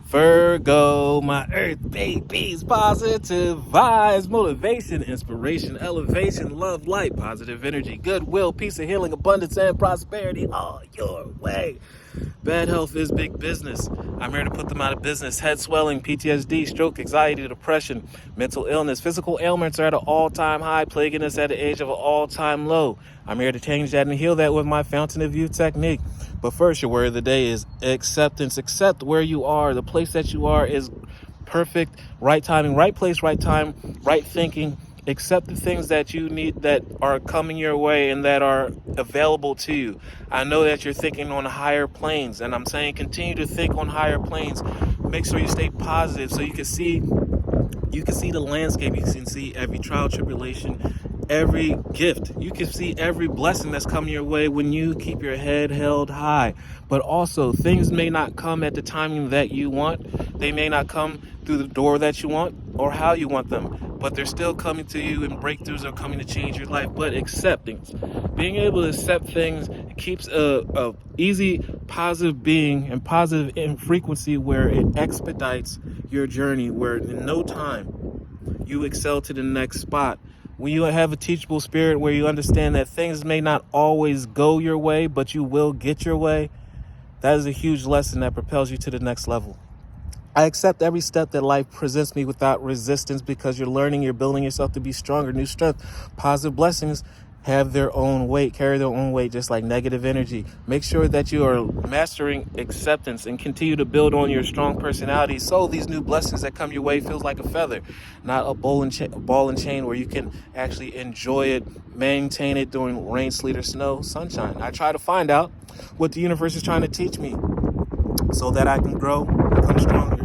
Virgo, my earth babies, positive vibes, motivation, inspiration, elevation, love, light, positive energy, goodwill, peace, and healing, abundance, and prosperity all your way. Bad health is big business. I'm here to put them out of business. Head swelling, PTSD, stroke, anxiety, depression, mental illness, physical ailments are at an all-time high, plaguing us at the age of an all-time low. I'm here to change that and heal that with my fountain of youth technique. But first, your word of the day is acceptance. Accept where you are. The place that you are is perfect. Right timing, right place, right time, right thinking. Accept the things that you need that are coming your way and that are available to you. I know that you're thinking on higher planes, and I'm saying continue to think on higher planes. Make sure you stay positive so you can see the landscape. You can see every trial, tribulation, every gift. You can see every blessing that's coming your way when you keep your head held high. But also, things may not come at the timing that you want. They may not come through the door that you want or how you want them, but they're still coming to you, and breakthroughs are coming to change your life. But acceptance, being able to accept things, keeps a easy, positive being and positive in frequency where it expedites your journey, where in no time you excel to the next spot. When you have a teachable spirit where you understand that things may not always go your way, but you will get your way, that is a huge lesson that propels you to the next level. I accept every step that life presents me without resistance, because you're learning, you're building yourself to be stronger, new strength. Positive blessings have their own weight, carry their own weight, just like negative energy. Make sure that you are mastering acceptance and continue to build on your strong personality, so these new blessings that come your way feels like a feather, not a ball and chain where you can actually enjoy it, maintain it during rain, sleet, or snow, sunshine. I try to find out what the universe is trying to teach me so that I can grow, become stronger.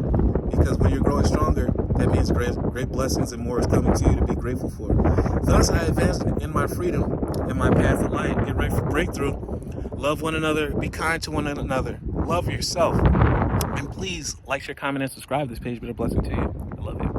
Because when you're growing stronger, that means great blessings and more is coming to you to be grateful for. Thus, I advance in my freedom, in my path of light. Get ready for breakthrough. Love one another. Be kind to one another. Love yourself. And please like, share, comment, and subscribe. This page has been a blessing to you. I love you.